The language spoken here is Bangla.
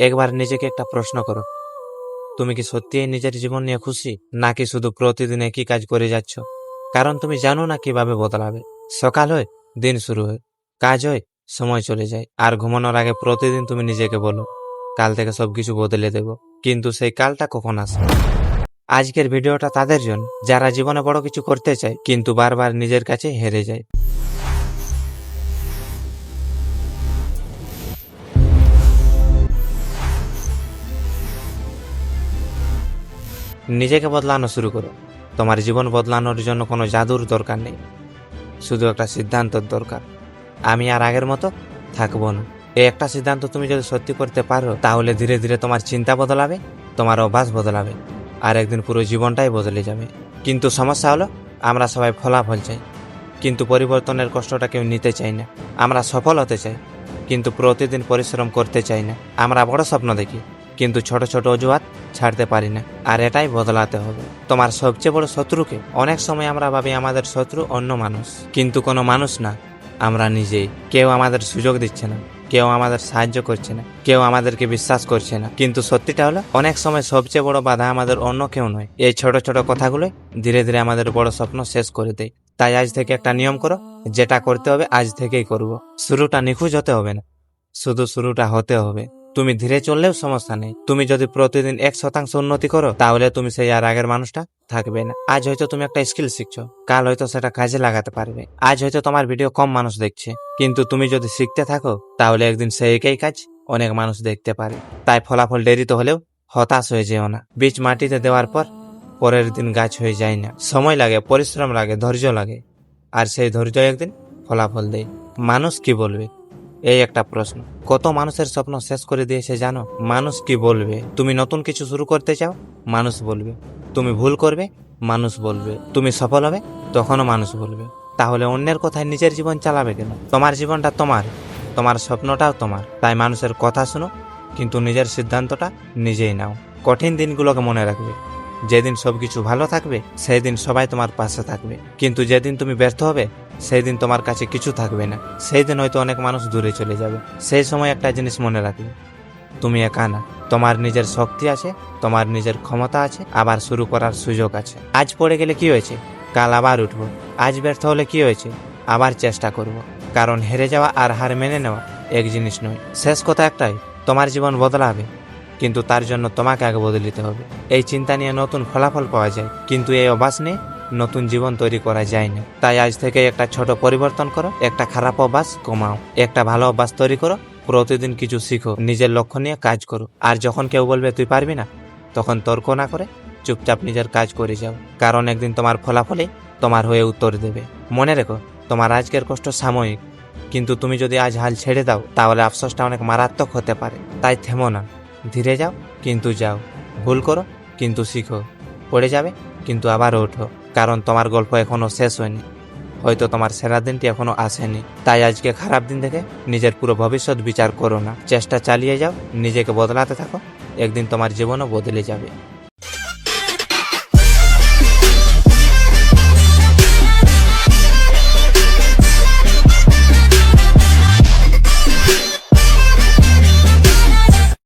একবার নিজেকে একটা প্রশ্ন করো, তুমি কি সত্যিই নিজের জীবন নিয়ে খুশি, নাকি শুধু প্রতিদিন একই কাজ করে যাচ্ছ? কারণ তুমি জানো না কিভাবে বদলাবে। সকাল হয়, দিন শুরু হয়, কাজ হয়, সময় চলে যায়, আর ঘুমানোর আগে প্রতিদিন তুমি নিজেকে বলো কাল থেকে সবকিছু বদলে দেব। কিন্তু সেই কালটা কখন আসে? আজকের ভিডিওটা তাদের জন্য যারা জীবনে বড় কিছু করতে চায় কিন্তু বারবার নিজের কাছে হেরে যায়। নিজেকে বদলানো শুরু করো। তোমার জীবন বদলানোর জন্য কোনো জাদুর দরকার নেই, শুধু একটা সিদ্ধান্তের দরকার। আমি আর আগের মতো থাকবো না। এই একটা সিদ্ধান্ত তুমি যদি সত্যি করতে পারো, তাহলে ধীরে ধীরে তোমার চিন্তা বদলাবে, তোমার অভ্যাস বদলাবে, আর একদিন পুরো জীবনটাই বদলে যাবে। কিন্তু সমস্যা হলো, আমরা সবাই ফলাফল চাই, কিন্তু পরিবর্তনের কষ্টটা কেউ নিতে চাই না। আমরা সফল হতে চাই, কিন্তু প্রতিদিন পরিশ্রম করতে চাই না। আমরা বড় স্বপ্ন দেখি, কিন্তু ছোট ছোট অজুহাত ছাড়তে পারি না। আর এটাই বদলাতে হবে। তোমার সবচেয়ে বড় শত্রুকে? অনেক সময় আমরা ভাবি আমাদের শত্রু অন্য মানুষ, কিন্তু কোনো মানুষ না, আমরা নিজেই। কেউ আমাদের সুযোগ দিচ্ছে না, কেউ আমাদের সাহায্য করছে না, কেউ আমাদেরকে বিশ্বাস করছে না। কিন্তু সত্যিটা হলো, অনেক সময় সবচেয়ে বড় বাধা আমাদের অন্য কেউ নয়, এই ছোট ছোট কথাগুলো ধীরে ধীরে আমাদের বড় স্বপ্ন শেষ করে দেয়। তাই আজ থেকে একটা নিয়ম করো, যেটা করতে হবে আজ থেকেই করব। শুরুটা নিখুঁজ হতে হবে না, শুধু শুরুটা হতে হবে। তুমি ধীরে চললেও সমস্যা নেই। তুমি যদি প্রতিদিন 1% উন্নতি করো, তাহলে তুমি সেই আর আগের মানুষটা থাকবে না। আজ হয়তো তুমি একটা স্কিল শিখছো, কাল হয়তো সেটা কাজে লাগাতে পারবে। আজ হয়তো তোমার ভিডিও কম মানুষ দেখছে, কিন্তু তুমি যদি শিখতে থাকো, তাহলে একদিন সেই একই কাজ অনেক মানুষ দেখতে পারে। তাই ফলাফল দেরিতে হলেও হতাশ হয়ে যেও না। বীজ মাটিতে দেওয়ার পর পরের দিন গাছ হয়ে যায় না। সময় লাগে, পরিশ্রম লাগে, ধৈর্য লাগে, আর সেই ধৈর্য একদিন ফলাফল দেয়। মানুষ কি বলবে, এই একটা প্রশ্ন কত মানুষের স্বপ্ন শেষ করে দিয়েছে জানো? মানুষ কি বলবে? তুমি নতুন কিছু শুরু করতে চাও, মানুষ বলবে। তুমি ভুল করবে, মানুষ বলবে। তুমি সফল হবে, তখনও মানুষ বলবে। তাহলে অন্যের কথায় নিজের জীবন চালাবে কেন? তোমার জীবনটা তোমার, তোমার স্বপ্নটাও তোমার। তাই মানুষের কথা শুনো, কিন্তু নিজের সিদ্ধান্তটা নিজেই নাও। কঠিন দিনগুলোকে মনে রাখবে, যেদিন সবকিছু ভালো থাকবে সেই দিন সবাই তোমার পাশে থাকবে, কিন্তু যেদিন তুমি ব্যর্থ হবে সেই দিন তোমার কাছে কিছু থাকবে না। সেই দিন হয়তো অনেক মানুষ দূরে চলে যাবে। সেই সময় একটা জিনিস মনে রাখবে, তুমি একা না। তোমার নিজের শক্তি আছে, তোমার নিজের ক্ষমতা আছে, আবার শুরু করার সুযোগ আছে। আজ পড়ে গেলে কি হয়েছে, কাল আবার উঠবো। আজ ব্যর্থ হলে কি হয়েছে, আবার চেষ্টা করব। কারণ হেরে যাওয়া আর হার মেনে নেওয়া এক জিনিস নয়। শেষ কথা একটাই, তোমার জীবন বদলাবে, কিন্তু তার জন্য তোমাকে আগে বদলিতে হবে। এই চিন্তা নিয়ে নতুন ফলাফল পাওয়া যায়, কিন্তু এই অভ্যাস নিয়ে নতুন জীবন তৈরি করা যায় না। তাই আজ থেকে একটা ছোট পরিবর্তন করো, একটা খারাপ অভ্যাস কমাও, একটা ভালো অভ্যাস তৈরি করো। প্রতিদিন কিছু শিখো, নিজের লক্ষ্য নিয়ে কাজ করো। আর যখন কেউ বলবে তুই পারবি না, তখন তর্ক না করে চুপচাপ নিজের কাজ করে যাও। কারণ একদিন তোমার ফলাফলে তোমার হয়ে উত্তর দেবে। মনে রেখো, তোমার আজকের কষ্ট সাময়িক, কিন্তু তুমি যদি আজ হাল ছেড়ে দাও, তাহলে আফসোসটা অনেক মারাত্মক হতে পারে। তাই থেমো না, ধীরে যাও, কিন্তু যাও। ভুল করো, কিন্তু শিখো। পড়ে যাবে, কিন্তু আবার ওঠো। কারণ তোমার গল্প এখনো শেষ হয়নি, হয়তো তোমার সেরা দিনটি এখনো আসেনি। তাই আজকে খারাপ দিন দেখে নিজের পুরো ভবিষ্যৎ বিচার করো না। চেষ্টা চালিয়ে যাও, নিজেকে বদলাতে থাকো, একদিন তোমার জীবনও বদলে যাবে।